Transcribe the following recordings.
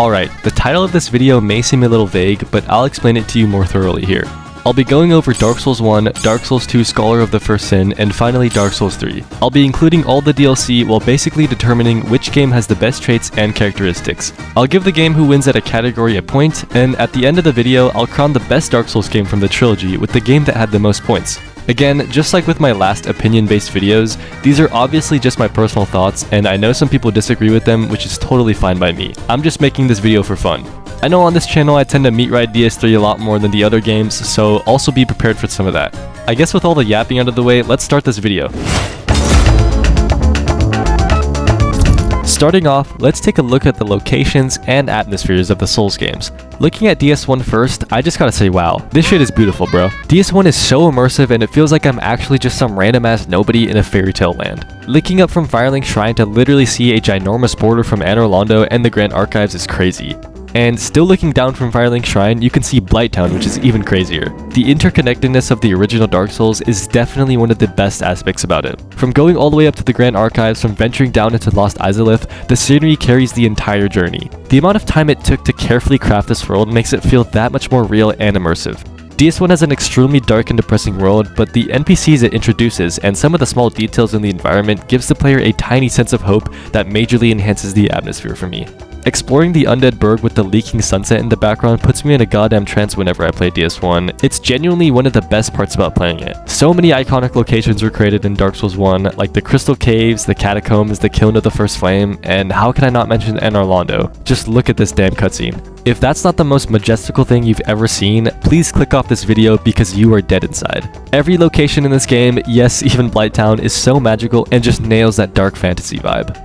Alright, the title of this video may seem a little vague, but I'll explain it to you more thoroughly here. I'll be going over Dark Souls 1, Dark Souls 2 Scholar of the First Sin, and finally Dark Souls 3. I'll be including all the DLC while basically determining which game has the best traits and characteristics. I'll give the game who wins at a category a point, and at the end of the video, I'll crown the best Dark Souls game from the trilogy with the game that had the most points. Again, just like with my last opinion-based videos, these are obviously just my personal thoughts, and I know some people disagree with them, which is totally fine by me. I'm just making this video for fun. I know on this channel I tend to meat ride DS3 a lot more than the other games, so also be prepared for some of that. I guess with all the yapping out of the way, let's start this video. Starting off, let's take a look at the locations and atmospheres of the Souls games. Looking at DS1 first, I just gotta say wow, this shit is beautiful, bro. DS1 is so immersive and it feels like I'm actually just some random ass nobody in a fairy tale land. Looking up from Firelink Shrine to literally see a ginormous border from Anor Londo and the Grand Archives is crazy. And still looking down from Firelink Shrine, you can see Blighttown, which is even crazier. The interconnectedness of the original Dark Souls is definitely one of the best aspects about it. From going all the way up to the Grand Archives, from venturing down into Lost Izalith, the scenery carries the entire journey. The amount of time it took to carefully craft this world makes it feel that much more real and immersive. DS1 has an extremely dark and depressing world, but the NPCs it introduces and some of the small details in the environment gives the player a tiny sense of hope that majorly enhances the atmosphere for me. Exploring the Undead Burg with the leaking sunset in the background puts me in a goddamn trance whenever I play DS1. It's genuinely one of the best parts about playing it. So many iconic locations were created in Dark Souls 1, like the Crystal Caves, the Catacombs, the Kiln of the First Flame, and how can I not mention Anor Londo? Just look at this damn cutscene. If that's not the most majestical thing you've ever seen, please click off this video because you are dead inside. Every location in this game, yes, even Blighttown, is so magical and just nails that dark fantasy vibe.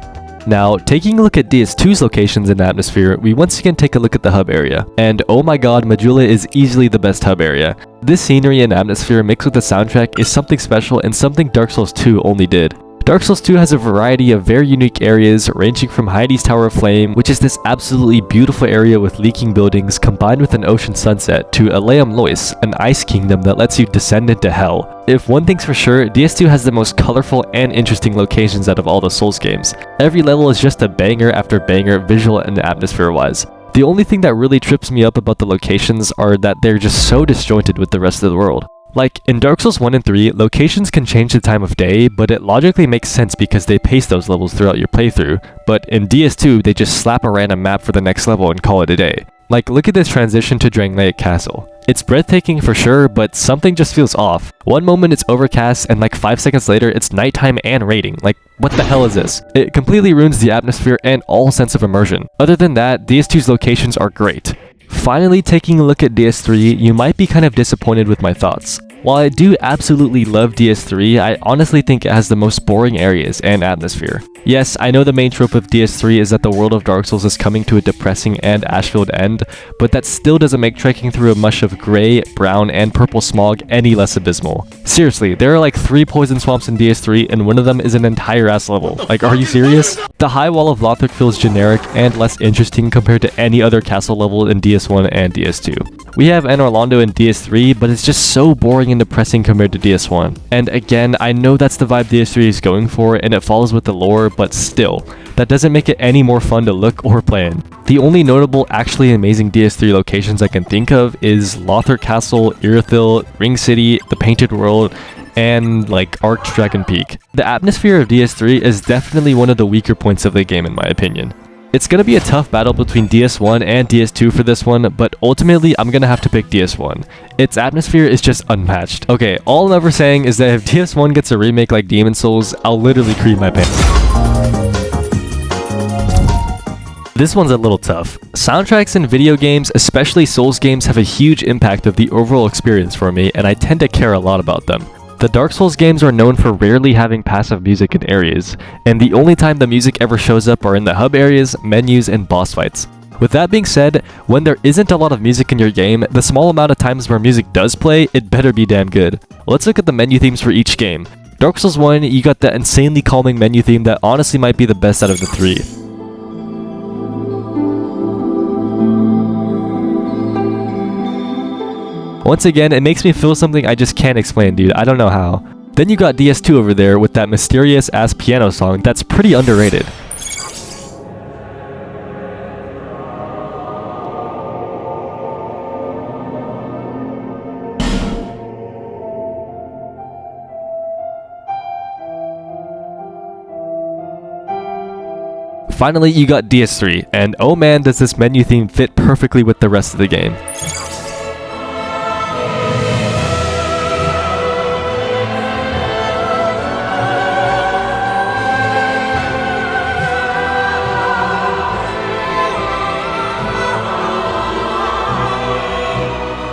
Now, taking a look at DS2's locations and atmosphere, we once again take a look at the hub area. And oh my god, Majula is easily the best hub area. This scenery and atmosphere mixed with the soundtrack is something special and something Dark Souls 2 only did. Dark Souls 2 has a variety of very unique areas, ranging from Heidi's Tower of Flame, which is this absolutely beautiful area with leaking buildings combined with an ocean sunset, to Eleum Lois, an ice kingdom that lets you descend into hell. If one thing's for sure, DS2 has the most colorful and interesting locations out of all the Souls games. Every level is just a banger after banger visual and atmosphere-wise. The only thing that really trips me up about the locations are that they're just so disjointed with the rest of the world. Like, in Dark Souls 1 and 3, locations can change the time of day, but it logically makes sense because they pace those levels throughout your playthrough. But in DS2, they just slap a random map for the next level and call it a day. Like, look at this transition to Drangleic Castle. It's breathtaking for sure, but something just feels off. One moment it's overcast, and like 5 seconds later it's nighttime and raining. Like, what the hell is this? It completely ruins the atmosphere and all sense of immersion. Other than that, DS2's locations are great. Finally, taking a look at DS3, you might be kind of disappointed with my thoughts. While I do absolutely love DS3, I honestly think it has the most boring areas and atmosphere. Yes, I know the main trope of DS3 is that the world of Dark Souls is coming to a depressing and ash-filled end, but that still doesn't make trekking through a mush of grey, brown, and purple smog any less abysmal. Seriously, there are like 3 poison swamps in DS3 and one of them is an entire ass level. Like, are you serious? The high wall of Lothric feels generic and less interesting compared to any other castle level in DS1 and DS2. We have Anor Londo in DS3, but it's just so boring and depressing compared to DS1. And again, I know that's the vibe DS3 is going for and it follows with the lore, but still, that doesn't make it any more fun to look or play in. The only notable actually amazing DS3 locations I can think of is Lothric Castle, Irithyll, Ring City, the Painted World, and like Arched Dragon Peak. The atmosphere of DS3 is definitely one of the weaker points of the game in my opinion. It's gonna be a tough battle between DS1 and DS2 for this one, but ultimately I'm gonna have to pick DS1. Its atmosphere is just unmatched. Okay, all I'm ever saying is that if DS1 gets a remake like Demon Souls, I'll literally cream my pants. This one's a little tough. Soundtracks in video games, especially Souls games, have a huge impact of the overall experience for me, and I tend to care a lot about them. The Dark Souls games are known for rarely having passive music in areas, and the only time the music ever shows up are in the hub areas, menus, and boss fights. With that being said, when there isn't a lot of music in your game, the small amount of times where music does play, it better be damn good. Let's look at the menu themes for each game. Dark Souls 1, you got that insanely calming menu theme that honestly might be the best out of the 3. Once again, it makes me feel something I just can't explain, dude. I don't know how. Then you got DS2 over there with that mysterious ass piano song that's pretty underrated. Finally, you got DS3, and oh man does this menu theme fit perfectly with the rest of the game.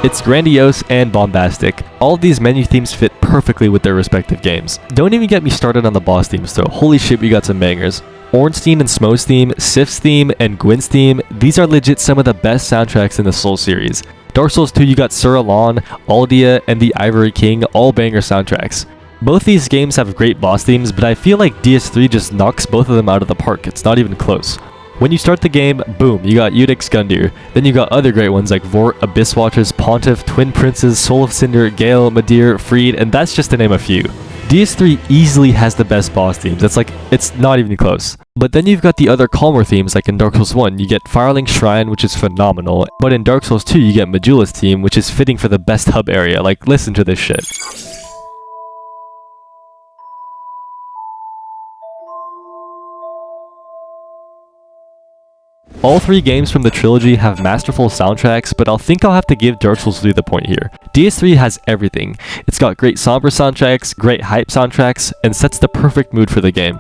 It's grandiose and bombastic. All of these menu themes fit perfectly with their respective games. Don't even get me started on the boss themes though, holy shit we got some bangers. Ornstein and Smo's theme, Sif's theme, and Gwyn's theme, these are legit some of the best soundtracks in the Souls series. Dark Souls 2 you got Sir Alon, Aldia, and the Ivory King, all banger soundtracks. Both these games have great boss themes, but I feel like DS3 just knocks both of them out of the park, it's not even close. When you start the game, boom, you got Eudex Gundyr. Then you got other great ones like Vort, Abyss Watchers, Pontiff, Twin Princes, Soul of Cinder, Gale, Madir, Freed, and that's just to name a few. DS3 easily has the best boss themes, it's not even close. But then you've got the other calmer themes like in Dark Souls 1, you get Firelink Shrine, which is phenomenal, but in Dark Souls 2 you get Majula's theme, which is fitting for the best hub area, like listen to this shit. All three games from the trilogy have masterful soundtracks, but I'll have to give Dark Souls 3 the point here. DS3 has everything. It's got great somber soundtracks, great hype soundtracks, and sets the perfect mood for the game.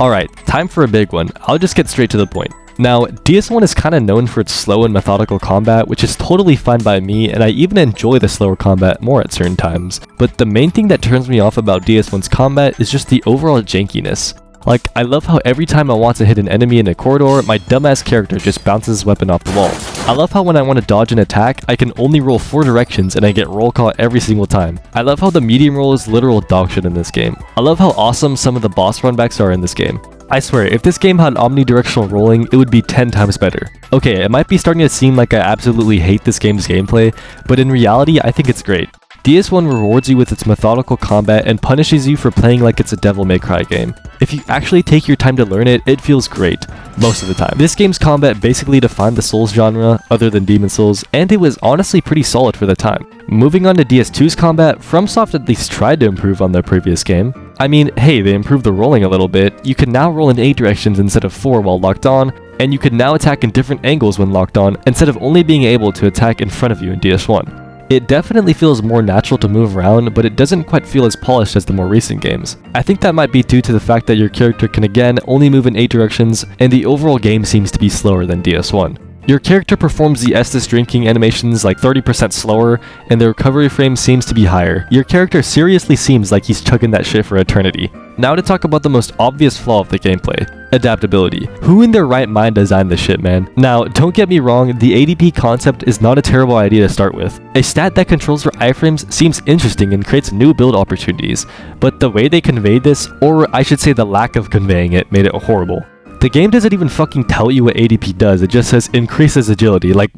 Alright, time for a big one. I'll just get straight to the point. Now, DS1 is kinda known for its slow and methodical combat, which is totally fine by me, and I even enjoy the slower combat more at certain times. But the main thing that turns me off about DS1's combat is just the overall jankiness. Like, I love how every time I want to hit an enemy in a corridor, my dumbass character just bounces his weapon off the wall. I love how when I want to dodge an attack, I can only roll 4 directions and I get roll caught every single time. I love how the medium roll is literal dog shit in this game. I love how awesome some of the boss runbacks are in this game. I swear, if this game had omnidirectional rolling, it would be 10 times better. Okay, it might be starting to seem like I absolutely hate this game's gameplay, but in reality, I think it's great. DS1 rewards you with its methodical combat and punishes you for playing like it's a Devil May Cry game. If you actually take your time to learn it, it feels great. Most of the time. This game's combat basically defined the Souls genre, other than Demon Souls, and it was honestly pretty solid for the time. Moving on to DS2's combat, FromSoft at least tried to improve on their previous game. I mean, hey, they improved the rolling a little bit. You can now roll in 8 directions instead of 4 while locked on, and you can now attack in different angles when locked on, instead of only being able to attack in front of you in DS1. It definitely feels more natural to move around, but it doesn't quite feel as polished as the more recent games. I think that might be due to the fact that your character can again only move in 8 directions, and the overall game seems to be slower than DS1. Your character performs the Estus drinking animations like 30% slower, and the recovery frame seems to be higher. Your character seriously seems like he's chugging that shit for eternity. Now to talk about the most obvious flaw of the gameplay. Adaptability. Who in their right mind designed this shit, man? Now, don't get me wrong, the ADP concept is not a terrible idea to start with. A stat that controls for iframes seems interesting and creates new build opportunities, but the way they conveyed this, or I should say the lack of conveying it, made it horrible. The game doesn't even fucking tell you what ADP does, it just says increases agility. Like,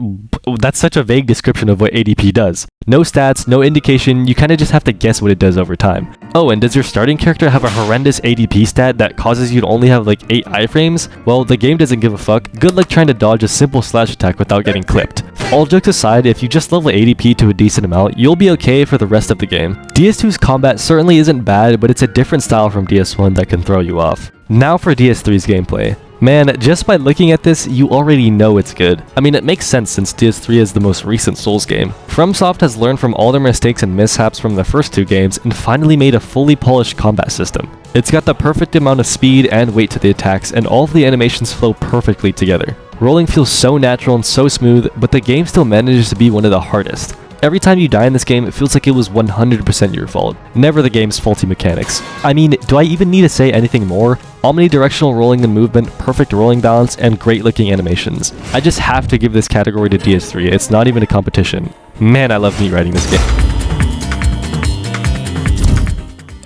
that's such a vague description of what ADP does. No stats, no indication, you kinda just have to guess what it does over time. Oh, and does your starting character have a horrendous ADP stat that causes you to only have like 8 iframes? Well, the game doesn't give a fuck. Good luck trying to dodge a simple slash attack without getting clipped. All jokes aside, if you just level ADP to a decent amount, you'll be okay for the rest of the game. DS2's combat certainly isn't bad, but it's a different style from DS1 that can throw you off. Now for DS3's gameplay. Man, just by looking at this, you already know it's good. I mean, it makes sense since DS3 is the most recent Souls game. FromSoft has learned from all their mistakes and mishaps from the first 2 games and finally made a fully polished combat system. It's got the perfect amount of speed and weight to the attacks, and all of the animations flow perfectly together. Rolling feels so natural and so smooth, but the game still manages to be one of the hardest. Every time you die in this game, it feels like it was 100% your fault, never the game's faulty mechanics. I mean, do I even need to say anything more? Omnidirectional rolling and movement, perfect rolling balance, and great looking animations. I just have to give this category to DS3, it's not even a competition. Man, I love meat riding this game.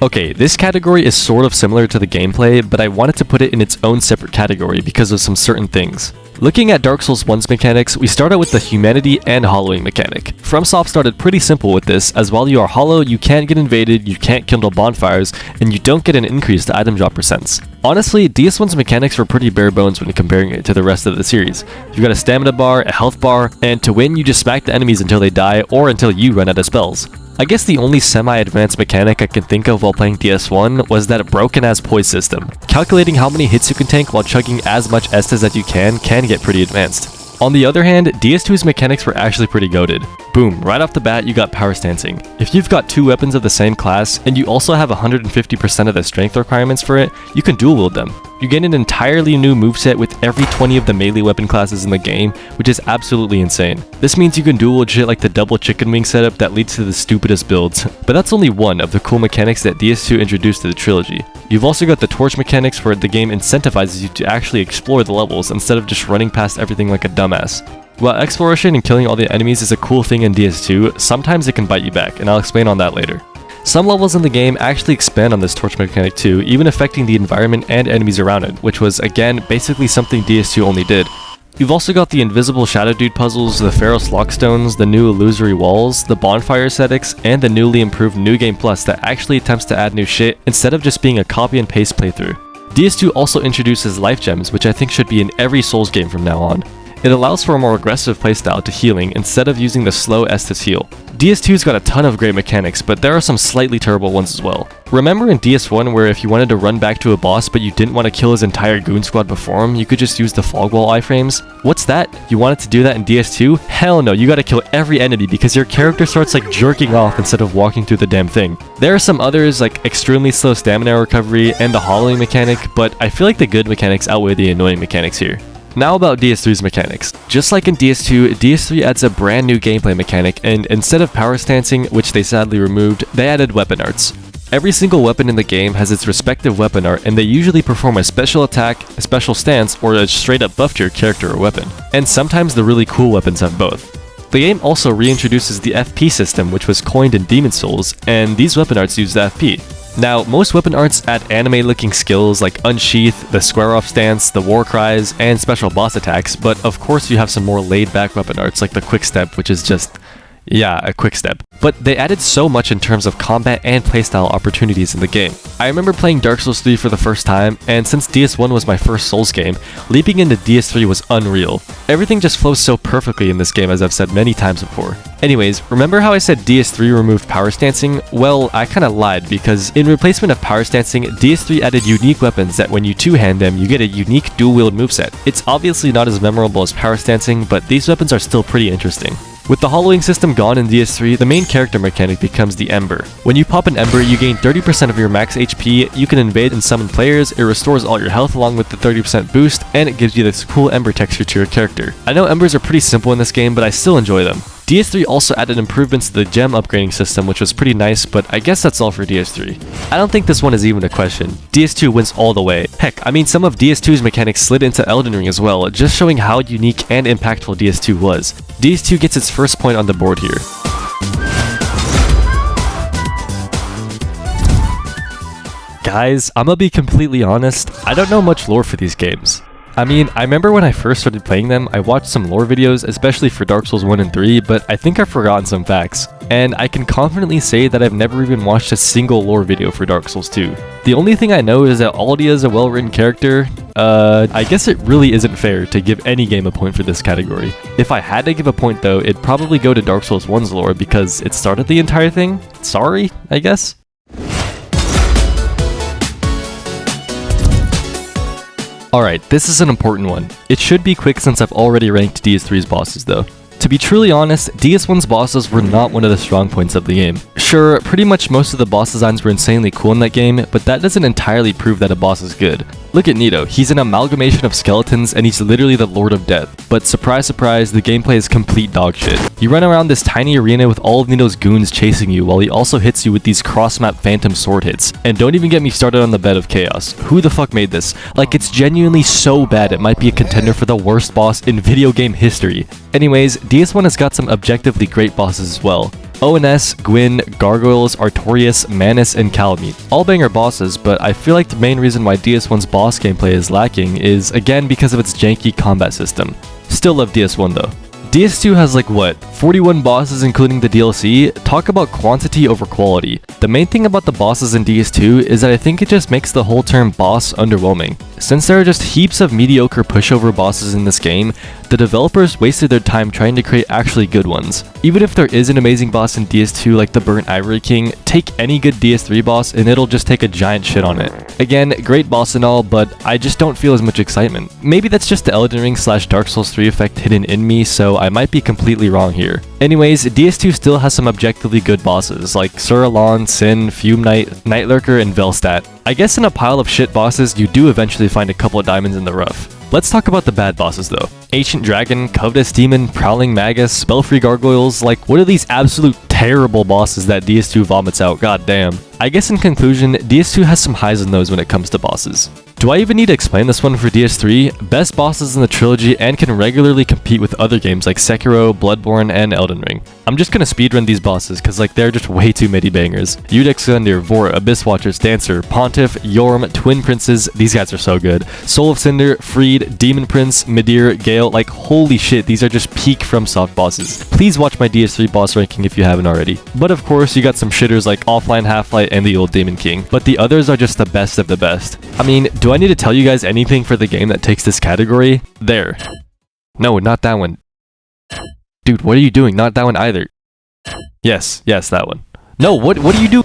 Okay, this category is sort of similar to the gameplay, but I wanted to put it in its own separate category because of some certain things. Looking at Dark Souls 1's mechanics, we start out with the humanity and hollowing mechanic. FromSoft started pretty simple with this, as while you are hollow, you can't get invaded, you can't kindle bonfires, and you don't get an increase to item drop percents. Honestly, DS1's mechanics were pretty bare bones when comparing it to the rest of the series. You've got a stamina bar, a health bar, and to win you just smack the enemies until they die or until you run out of spells. I guess the only semi-advanced mechanic I can think of while playing DS1 was that broken-ass poise system. Calculating how many hits you can tank while chugging as much Estus as you can get pretty advanced. On the other hand, DS2's mechanics were actually pretty goated. Boom, right off the bat you got power stancing. If you've got 2 weapons of the same class, and you also have 150% of the strength requirements for it, you can dual wield them. You get an entirely new moveset with every 20 of the melee weapon classes in the game, which is absolutely insane. This means you can dual wield shit like the double chicken wing setup that leads to the stupidest builds. But that's only one of the cool mechanics that DS2 introduced to the trilogy. You've also got the torch mechanics where the game incentivizes you to actually explore the levels instead of just running past everything like a dumbass. While exploration and killing all the enemies is a cool thing in DS2, sometimes it can bite you back, and I'll explain on that later. Some levels in the game actually expand on this torch mechanic too, even affecting the environment and enemies around it, which was, again, basically something DS2 only did. You've also got the invisible Shadow Dude puzzles, the Pharos Lockstones, the new illusory walls, the bonfire aesthetics, and the newly improved New Game Plus that actually attempts to add new shit instead of just being a copy and paste playthrough. DS2 also introduces life gems, which I think should be in every Souls game from now on. It allows for a more aggressive playstyle to healing instead of using the slow Estus heal. DS2's got a ton of great mechanics, but there are some slightly terrible ones as well. Remember in DS1 where if you wanted to run back to a boss but you didn't want to kill his entire goon squad before him, you could just use the fog wall iframes? What's that? You wanted to do that in DS2? Hell no, you gotta kill every enemy because your character starts like jerking off instead of walking through the damn thing. There are some others like extremely slow stamina recovery and the hollowing mechanic, but I feel like the good mechanics outweigh the annoying mechanics here. Now about DS3's mechanics. Just like in DS2, DS3 adds a brand new gameplay mechanic, and instead of power stancing, which they sadly removed, they added weapon arts. Every single weapon in the game has its respective weapon art, and they usually perform a special attack, a special stance, or a straight up buff to your character or weapon. And sometimes the really cool weapons have both. The game also reintroduces the FP system, which was coined in Demon Souls, and these weapon arts use the FP. Now, most weapon arts add anime-looking skills like Unsheath, the square-off stance, the war cries, and special boss attacks, but of course you have some more laid-back weapon arts like the quick step, which is just... yeah, a quick step. But they added so much in terms of combat and playstyle opportunities in the game. I remember playing Dark Souls 3 for the first time, and since DS1 was my first Souls game, leaping into DS3 was unreal. Everything just flows so perfectly in this game, as I've said many times before. Anyways, remember how I said DS3 removed power stancing? Well, I kinda lied, because in replacement of power stancing, DS3 added unique weapons that when you two-hand them, you get a unique dual-wield moveset. It's obviously not as memorable as power stancing, but these weapons are still pretty interesting. With the hollowing system gone in DS3, the main character mechanic becomes the Ember. When you pop an Ember, you gain 30% of your max HP, you can invade and summon players, it restores all your health along with the 30% boost, and it gives you this cool Ember texture to your character. I know Embers are pretty simple in this game, but I still enjoy them. DS3 also added improvements to the gem upgrading system, which was pretty nice, but I guess that's all for DS3. I don't think this one is even a question. DS2 wins all the way. Heck, I mean some of DS2's mechanics slid into Elden Ring as well, just showing how unique and impactful DS2 was. DS2 gets its first point on the board here. Guys, I'm gonna be completely honest, I don't know much lore for these games. I mean, I remember when I first started playing them, I watched some lore videos, especially for Dark Souls 1 and 3, but I think I've forgotten some facts. And I can confidently say that I've never even watched a single lore video for Dark Souls 2. The only thing I know is that Aldia is a well-written character. I guess it really isn't fair to give any game a point for this category. If I had to give a point though, it'd probably go to Dark Souls 1's lore because it started the entire thing. Sorry, I guess. Alright, this is an important one. It should be quick since I've already ranked DS3's bosses though. To be truly honest, DS1's bosses were not one of the strong points of the game. Sure, pretty much most of the boss designs were insanely cool in that game, but that doesn't entirely prove that a boss is good. Look at Nito, he's an amalgamation of skeletons and he's literally the Lord of Death. But surprise surprise, the gameplay is complete dog shit. You run around this tiny arena with all of Nito's goons chasing you while he also hits you with these cross-map phantom sword hits. And don't even get me started on the Bed of Chaos. Who the fuck made this? Like, it's genuinely so bad it might be a contender for the worst boss in video game history. Anyways, DS1 has got some objectively great bosses as well. ONS, Gwyn, Gargoyles, Artorias, Manus, and Calamite. All banger bosses, but I feel like the main reason why DS1's boss gameplay is lacking is, again, because of its janky combat system. Still love DS1 though. DS2 has like what, 41 bosses including the DLC? Talk about quantity over quality. The main thing about the bosses in DS2 is that I think it just makes the whole term boss underwhelming. Since there are just heaps of mediocre pushover bosses in this game, The developers wasted their time trying to create actually good ones. Even if there is an amazing boss in DS2 like the Burnt Ivory King, take any good DS3 boss and it'll just take a giant shit on it. Again, great boss and all, but I just don't feel as much excitement. Maybe that's just the Elden Ring / Dark Souls 3 effect hidden in me, so I might be completely wrong here. Anyways, DS2 still has some objectively good bosses like Sir Alon, Sin, Fume Knight, Night Lurker, and Velstadt. I guess in a pile of shit bosses, you do eventually find a couple of diamonds in the rough. Let's talk about the bad bosses though. Ancient Dragon, Covetous Demon, Prowling Magus, Spellfree Gargoyles, like what are these absolute terrible bosses that DS2 vomits out, god damn. I guess in conclusion, DS2 has some highs and lows when it comes to bosses. Do I even need to explain this one for DS3? Best bosses in the trilogy and can regularly compete with other games like Sekiro, Bloodborne, and Elden Ring. I'm just gonna speedrun these bosses cause like they're just way too many bangers. Eudex Gundyr, Vor, Abyss Watchers, Dancer, Pontiff, Yorm, Twin Princes, these guys are so good. Soul of Cinder, Freed, Demon Prince, Midir, Gale, like holy shit, these are just peak FromSoft bosses. Please watch my DS3 boss ranking if you haven't already. But of course, you got some shitters like Offline Half-Light and the old Demon King, but the others are just the best of the best. I mean, do I need to tell you guys anything for the game that takes this category? There. No, not that one. Dude, what are you doing? Not that one either. Yes, that one. No, what do you do?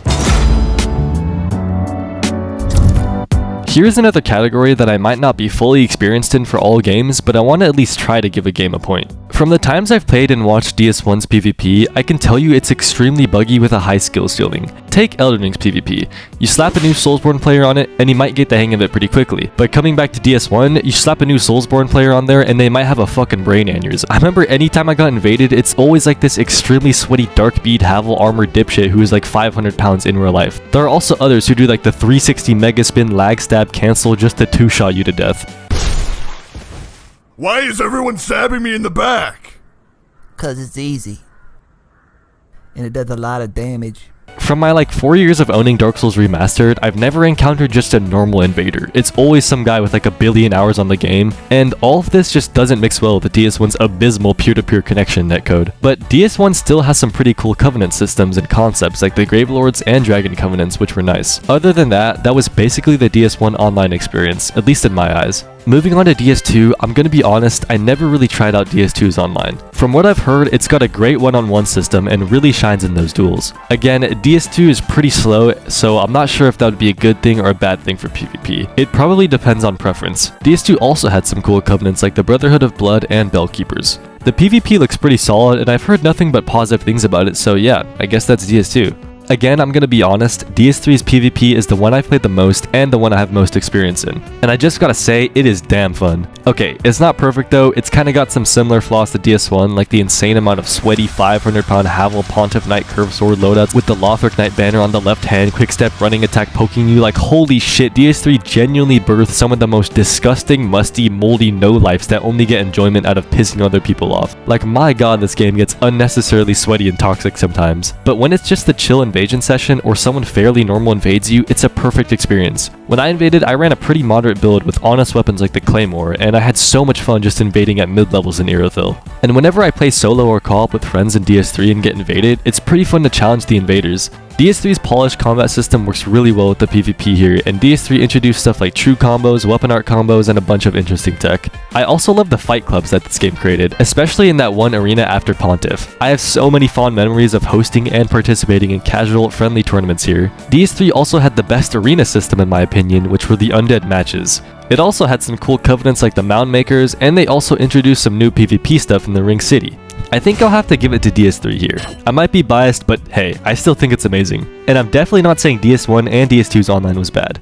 Here's another category that I might not be fully experienced in for all games, but I want to at least try to give a game a point. From the times I've played and watched DS1's PvP, I can tell you it's extremely buggy with a high skill ceiling. Take Elden Ring's PvP. You slap a new Soulsborne player on it, and you might get the hang of it pretty quickly. But coming back to DS1, you slap a new Soulsborne player on there, and they might have a fucking brain aneurysm. I remember anytime I got invaded, it's always like this extremely sweaty Dark Bead Havel armored dipshit who is like 500 pounds in real life. There are also others who do like the 360 Mega Spin lag stab cancel just to two-shot you to death. Why is everyone stabbing me in the back? 'Cause it's easy. And it does a lot of damage. From my like 4 years of owning Dark Souls Remastered, I've never encountered just a normal invader. It's always some guy with like a billion hours on the game, and all of this just doesn't mix well with the DS1's abysmal peer-to-peer connection netcode. But DS1 still has some pretty cool covenant systems and concepts like the Gravelords and Dragon Covenants, which were nice. Other than that, that was basically the DS1 online experience, at least in my eyes. Moving on to DS2, I'm gonna be honest, I never really tried out DS2's online. From what I've heard, it's got a great one-on-one system and really shines in those duels. Again, DS2 is pretty slow, so I'm not sure if that would be a good thing or a bad thing for PvP. It probably depends on preference. DS2 also had some cool covenants like the Brotherhood of Blood and Bellkeepers. The PvP looks pretty solid, and I've heard nothing but positive things about it, so yeah, I guess that's DS2. Again, I'm gonna be honest, DS3's PvP is the one I've played the most and the one I have most experience in. And I just gotta say, it is damn fun. Okay, it's not perfect though, it's kinda got some similar flaws to DS1, like the insane amount of sweaty 500-pound Havel Pontiff Knight curved sword loadouts with the Lothric Knight banner on the left hand, quick step running attack poking you, like holy shit, DS3 genuinely birthed some of the most disgusting, musty, moldy no-lifes that only get enjoyment out of pissing other people off. Like my god, this game gets unnecessarily sweaty and toxic sometimes. But when it's just the chill invasion session or someone fairly normal invades you, it's a perfect experience. When I invaded, I ran a pretty moderate build with honest weapons like the Claymore, and I had so much fun just invading at mid-levels in Irothil. And whenever I play solo or co-op with friends in DS3 and get invaded, it's pretty fun to challenge the invaders. DS3's polished combat system works really well with the PvP here, and DS3 introduced stuff like true combos, weapon art combos, and a bunch of interesting tech. I also love the fight clubs that this game created, especially in that one arena after Pontiff. I have so many fond memories of hosting and participating in casual, friendly tournaments here. DS3 also had the best arena system in my opinion, which were the undead matches. It also had some cool covenants like the Mound Makers, and they also introduced some new PvP stuff in the Ring City. I think I'll have to give it to DS3 here. I might be biased, but hey, I still think it's amazing. And I'm definitely not saying DS1 and DS2's online was bad.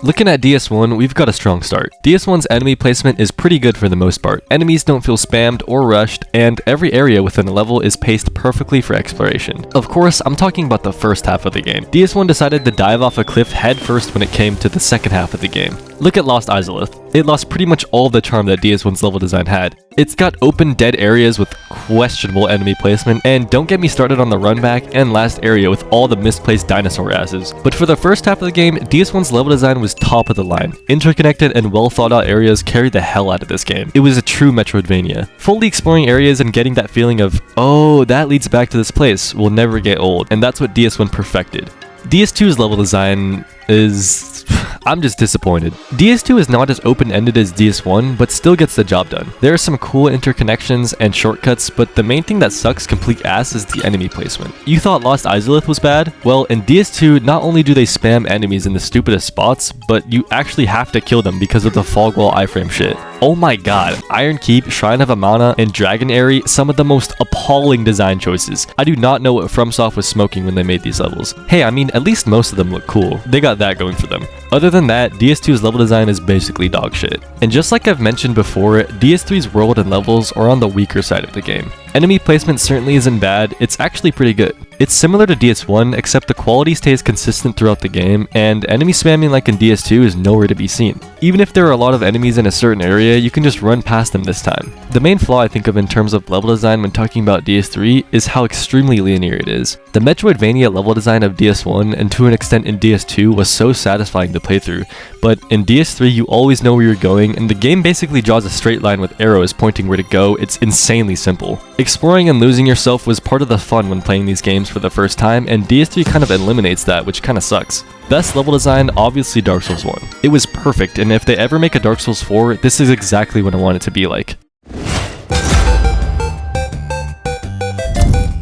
Looking at DS1, we've got a strong start. DS1's enemy placement is pretty good for the most part. Enemies don't feel spammed or rushed, and every area within a level is paced perfectly for exploration. Of course, I'm talking about the first half of the game. DS1 decided to dive off a cliff head first when it came to the second half of the game. Look at Lost Izalith. It lost pretty much all the charm that DS1's level design had. It's got open dead areas with questionable enemy placement, and don't get me started on the run back and last area with all the misplaced dinosaur asses. But for the first half of the game, DS1's level design was top of the line. Interconnected and well thought out areas carried the hell out of this game. It was a true Metroidvania. Fully exploring areas and getting that feeling of, oh, that leads back to this place will never get old, and that's what DS1 perfected. DS2's level design is... I'm just disappointed. DS2 is not as open-ended as DS1, but still gets the job done. There are some cool interconnections and shortcuts, but the main thing that sucks complete ass is the enemy placement. You thought Lost Izalith was bad? Well, in DS2, not only do they spam enemies in the stupidest spots, but you actually have to kill them because of the fog wall iframe shit. Oh my god, Iron Keep, Shrine of Amana, and Dragon Aerie, some of the most appalling design choices. I do not know what FromSoft was smoking when they made these levels. Hey, I mean, at least most of them look cool. They got that going for them. Other than that, DS2's level design is basically dog shit. And just like I've mentioned before, DS3's world and levels are on the weaker side of the game. Enemy placement certainly isn't bad, it's actually pretty good. It's similar to DS1, except the quality stays consistent throughout the game, and enemy spamming like in DS2 is nowhere to be seen. Even if there are a lot of enemies in a certain area, you can just run past them this time. The main flaw I think of in terms of level design when talking about DS3 is how extremely linear it is. The Metroidvania level design of DS1 and to an extent in DS2 was so satisfying to play through, but in DS3 you always know where you're going and the game basically draws a straight line with arrows pointing where to go. It's insanely simple. Exploring and losing yourself was part of the fun when playing these games for the first time, and DS3 kind of eliminates that, which kind of sucks. Best level design, obviously Dark Souls 1. It was perfect, and if they ever make a Dark Souls 4, this is exactly what I want it to be like.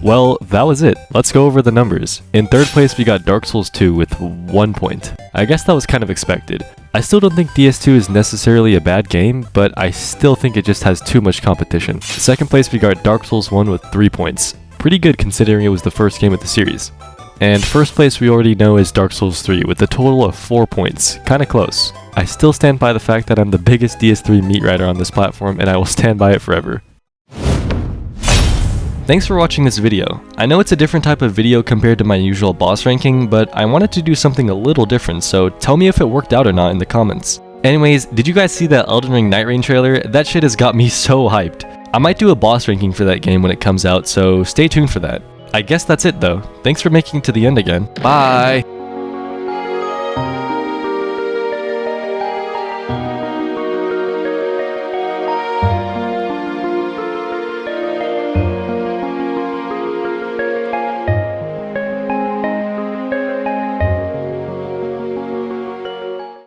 Well, that was it. Let's go over the numbers. In third place, we got Dark Souls 2 with 1 point. I guess that was kind of expected. I still don't think DS2 is necessarily a bad game, but I still think it just has too much competition. Second place, we got Dark Souls 1 with 3 points. Pretty good considering it was the first game of the series. And first place we already know is Dark Souls 3 with a total of 4 points. Kinda close. I still stand by the fact that I'm the biggest DS3 meat rider on this platform and I will stand by it forever. Thanks for watching this video. I know it's a different type of video compared to my usual boss ranking, but I wanted to do something a little different, so tell me if it worked out or not in the comments. Anyways, did you guys see that Elden Ring Night Rain trailer? That shit has got me so hyped. I might do a boss ranking for that game when it comes out, so stay tuned for that. I guess that's it though. Thanks for making it to the end again. Bye!